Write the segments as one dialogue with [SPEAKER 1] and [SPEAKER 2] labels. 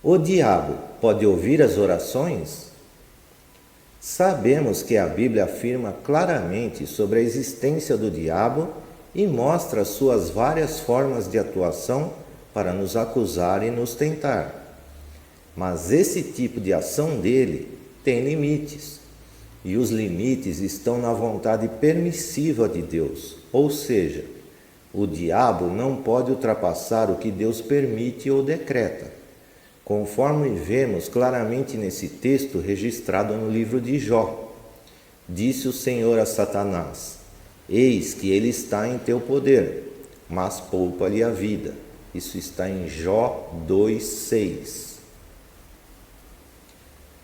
[SPEAKER 1] O diabo pode ouvir as orações? Sabemos que a Bíblia afirma claramente sobre a existência do diabo e mostra suas várias formas de atuação para nos acusar e nos tentar. Mas esse tipo de ação dele tem limites, e os limites estão na vontade permissiva de Deus, ou seja, o diabo não pode ultrapassar o que Deus permite ou decreta, conforme vemos claramente nesse texto registrado no livro de Jó. Disse o Senhor a Satanás: eis que ele está em teu poder, mas poupa-lhe a vida. Isso está em Jó 2:6.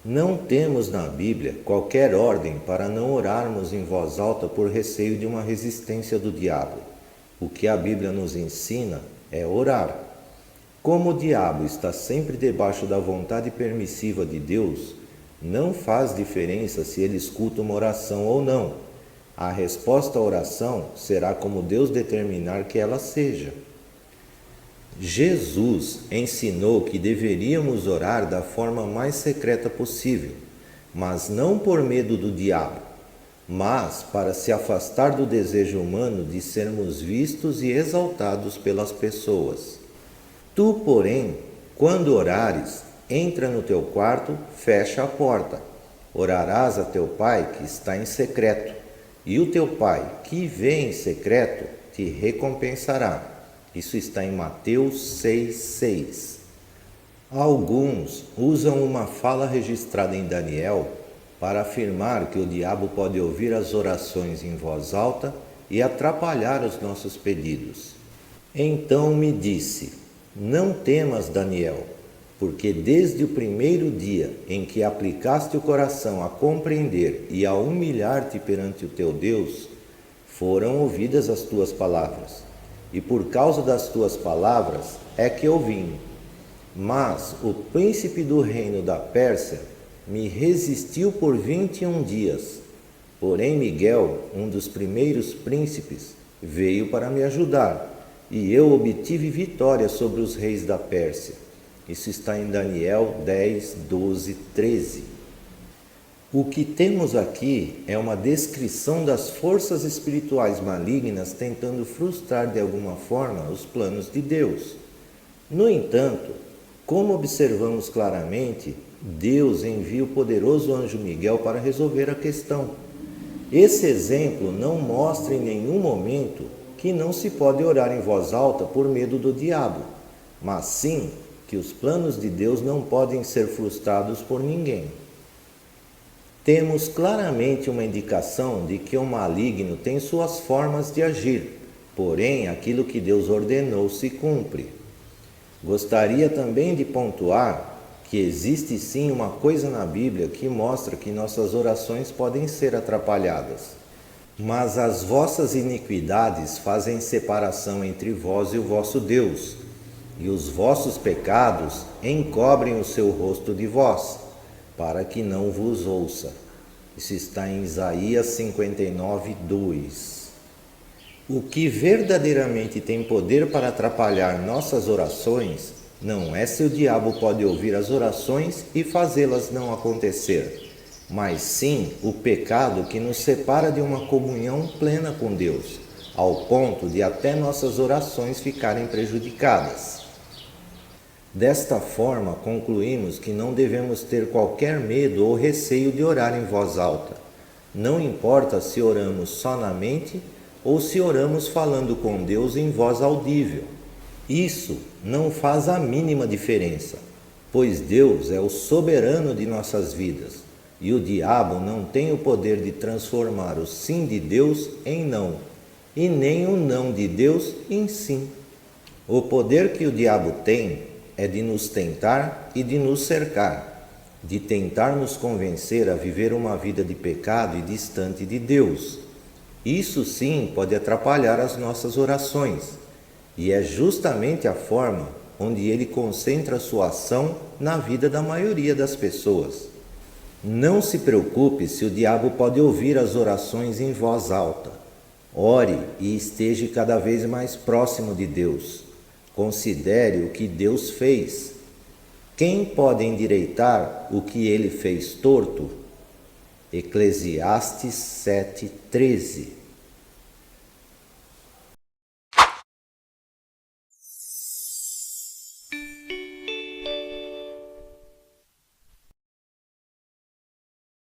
[SPEAKER 1] Não temos na Bíblia qualquer ordem para não orarmos em voz alta por receio de uma resistência do diabo. O que a Bíblia nos ensina é orar. Como o diabo está sempre debaixo da vontade permissiva de Deus, não faz diferença se ele escuta uma oração ou não. A resposta à oração será como Deus determinar que ela seja. Jesus ensinou que deveríamos orar da forma mais secreta possível, mas não por medo do diabo, mas para se afastar do desejo humano de sermos vistos e exaltados pelas pessoas. Tu, porém, quando orares, entra no teu quarto, fecha a porta. Orarás a teu Pai que está em secreto, e o teu Pai que vê em secreto te recompensará. Isso está em Mateus 6:6. Alguns usam uma fala registrada em Daniel para afirmar que o diabo pode ouvir as orações em voz alta e atrapalhar os nossos pedidos. Então me disse: não temas, Daniel, porque desde o primeiro dia em que aplicaste o coração a compreender e a humilhar-te perante o teu Deus, foram ouvidas as tuas palavras. E por causa das tuas palavras é que eu vim. Mas o príncipe do reino da Pérsia me resistiu por 21 dias. Porém Miguel, um dos primeiros príncipes, veio para me ajudar, e eu obtive vitória sobre os reis da Pérsia. Isso está em Daniel 10, 12, 13. O que temos aqui é uma descrição das forças espirituais malignas tentando frustrar de alguma forma os planos de Deus. No entanto, como observamos claramente, Deus envia o poderoso anjo Miguel para resolver a questão. Esse exemplo não mostra em nenhum momento que não se pode orar em voz alta por medo do diabo, mas sim que os planos de Deus não podem ser frustrados por ninguém. Temos claramente uma indicação de que o maligno tem suas formas de agir, porém aquilo que Deus ordenou se cumpre. Gostaria também de pontuar que existe sim uma coisa na Bíblia que mostra que nossas orações podem ser atrapalhadas. Mas as vossas iniquidades fazem separação entre vós e o vosso Deus, e os vossos pecados encobrem o seu rosto de vós, para que não vos ouça. Isso está em Isaías 59, 2. O que verdadeiramente tem poder para atrapalhar nossas orações não é se o diabo pode ouvir as orações e fazê-las não acontecer, mas sim o pecado que nos separa de uma comunhão plena com Deus, ao ponto de até nossas orações ficarem prejudicadas. Desta forma, concluímos que não devemos ter qualquer medo ou receio de orar em voz alta. Não importa se oramos só na mente ou se oramos falando com Deus em voz audível. Isso não faz a mínima diferença, pois Deus é o soberano de nossas vidas e o diabo não tem o poder de transformar o sim de Deus em não, e nem o não de Deus em sim. O poder que o diabo tem é de nos tentar e de nos cercar, de tentar nos convencer a viver uma vida de pecado e distante de Deus. Isso sim pode atrapalhar as nossas orações, e é justamente a forma onde ele concentra sua ação na vida da maioria das pessoas. Não se preocupe se o diabo pode ouvir as orações em voz alta. Ore e esteja cada vez mais próximo de Deus. Considere o que Deus fez. Quem pode endireitar o que ele fez torto? Eclesiastes 7:13.